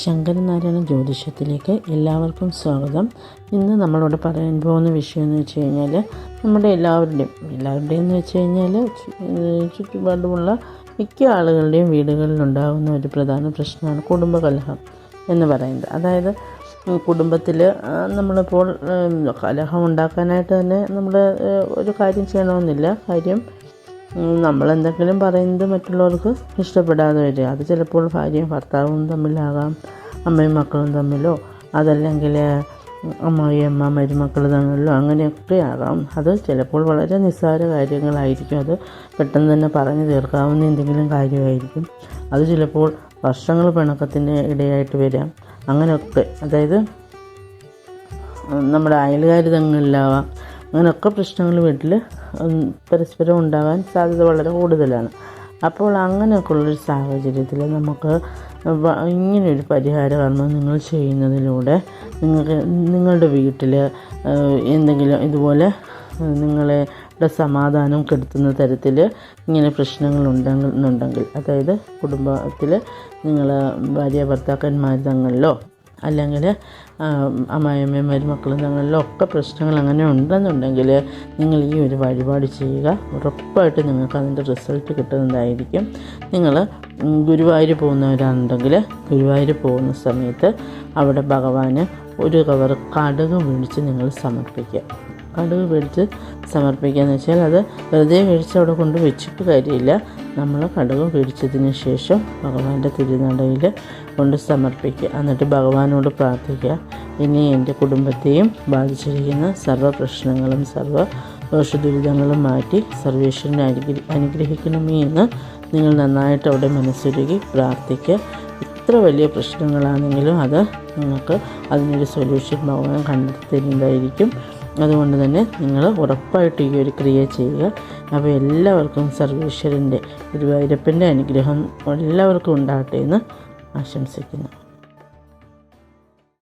ശങ്കരനാരായണ ജ്യോതിഷത്തിലേക്ക് എല്ലാവർക്കും സ്വാഗതം. ഇന്ന് നമ്മളിവിടെ പറയാൻ പോകുന്ന വിഷയം എന്ന് വെച്ച് കഴിഞ്ഞാൽ നമ്മുടെ എല്ലാവരുടെയും എന്ന് വെച്ച് കഴിഞ്ഞാൽ ചുറ്റുപാടുമുള്ള മിക്ക ആളുകളുടെയും വീടുകളിലുണ്ടാകുന്ന ഒരു പ്രധാന പ്രശ്നമാണ് കുടുംബകലഹം എന്ന് പറയുന്നത്. അതായത് കുടുംബത്തിൽ നമ്മളിപ്പോൾ കലഹം ഉണ്ടാക്കാനായിട്ട് തന്നെ നമ്മൾ ഒരു കാര്യം ചെയ്യണമെന്നില്ല. കാര്യം നമ്മളെന്തെങ്കിലും പറയുന്നത് മറ്റുള്ളവർക്ക് ഇഷ്ടപ്പെടാതെ വരിക. അത് ചിലപ്പോൾ ഭാര്യയും ഭർത്താവും തമ്മിലാകാം, അമ്മയും മക്കളും തമ്മിലോ, അതല്ലെങ്കിൽ അമ്മ മരുമക്കൾ തമ്മിലോ, അങ്ങനെയൊക്കെ ആകാം. അത് ചിലപ്പോൾ വളരെ നിസ്സാര കാര്യങ്ങളായിരിക്കും. അത് പെട്ടെന്ന് തന്നെ പറഞ്ഞു തീർക്കാവുന്ന എന്തെങ്കിലും കാര്യമായിരിക്കും. അത് ചിലപ്പോൾ വർഷങ്ങൾ പിണക്കത്തിന് ഇടയായിട്ട് വരാം. അങ്ങനെയൊക്കെ, അതായത് നമ്മുടെ അയൽക്കാർ തമ്മിലാവാം. അങ്ങനെയൊക്കെ പ്രശ്നങ്ങൾ വീട്ടിൽ പരസ്പരം ഉണ്ടാകാൻ സാധ്യത വളരെ കൂടുതലാണ്. അപ്പോൾ അങ്ങനെയൊക്കെയുള്ളൊരു സാഹചര്യത്തിൽ നമുക്ക് ഇങ്ങനെയൊരു പരിഹാര കർമ്മം നിങ്ങൾ ചെയ്യുന്നതിലൂടെ നിങ്ങളുടെ വീട്ടിൽ എന്തെങ്കിലും ഇതുപോലെ നിങ്ങളുടെ സമാധാനം കെടുത്തുന്ന തരത്തിൽ ഇങ്ങനെ പ്രശ്നങ്ങളുണ്ടെന്നുണ്ടെങ്കിൽ, അതായത് കുടുംബത്തിൽ നിങ്ങൾ ഭാര്യ ഭർത്താക്കന്മാർ തങ്ങളിലോ അല്ലെങ്കിൽ അമ്മായിയമ്മയും മരുമക്കളും തങ്ങളിലോ ഒക്കെ പ്രശ്നങ്ങൾ അങ്ങനെ ഉണ്ടെന്നുണ്ടെങ്കിൽ നിങ്ങൾ ഈ ഒരു വഴിപാട് ചെയ്യുക. ഉറപ്പായിട്ട് നിങ്ങൾക്ക് അതിൻ്റെ റിസൾട്ട് കിട്ടുന്നതായിരിക്കും. നിങ്ങൾ ഗുരുവായൂർ പോകുന്നവരാണെന്നുണ്ടെങ്കിൽ ഗുരുവായൂർ പോകുന്ന സമയത്ത് അവിടെ ഭഗവാന് ഒരു കവർ കടുക് മേടിച്ച് നിങ്ങൾ സമർപ്പിക്കുക. കടുക് മേടിച്ച് സമർപ്പിക്കുക എന്ന് വെച്ചാൽ അത് വെറുതെ മേടിച്ച് അവിടെ കൊണ്ട് വെച്ചിട്ട് കാര്യമില്ല. നമ്മൾ കടുക് മേടിച്ചതിന് ശേഷം ഭഗവാന്റെ തിരുനടയിൽ കൊണ്ട് സമർപ്പിക്കുക. എന്നിട്ട് ഭഗവാനോട് പ്രാർത്ഥിക്കുക, ഇനി എൻ്റെ കുടുംബത്തെയും ബാധിച്ചിരിക്കുന്ന സർവ്വ പ്രശ്നങ്ങളും സർവ്വ ദോഷദുരിതങ്ങളും മാറ്റി സർവേശ്വരനെ അനുഗ്രഹിക്കണമേ എന്ന് നിങ്ങൾ നന്നായിട്ട് അവിടെ മനസ്സുരുകി പ്രാർത്ഥിക്കുക. എത്ര വലിയ പ്രശ്നങ്ങളാണെങ്കിലും അത് നിങ്ങൾക്ക് അതിനൊരു സൊല്യൂഷൻ ഭഗവാൻ കണ്ടെത്തി തരുന്നതായിരിക്കും. അതുകൊണ്ട് തന്നെ നിങ്ങൾ ഉറപ്പായിട്ട് ഈ ഒരു ക്രിയ ചെയ്യുക. അപ്പോൾ എല്ലാവർക്കും സർവേശ്വരൻ്റെ ഗുരുവായൂരപ്പൻ്റെ അനുഗ്രഹം എല്ലാവർക്കും ഉണ്ടാകട്ടെ എന്ന് ആശംസിക്കുന്നു.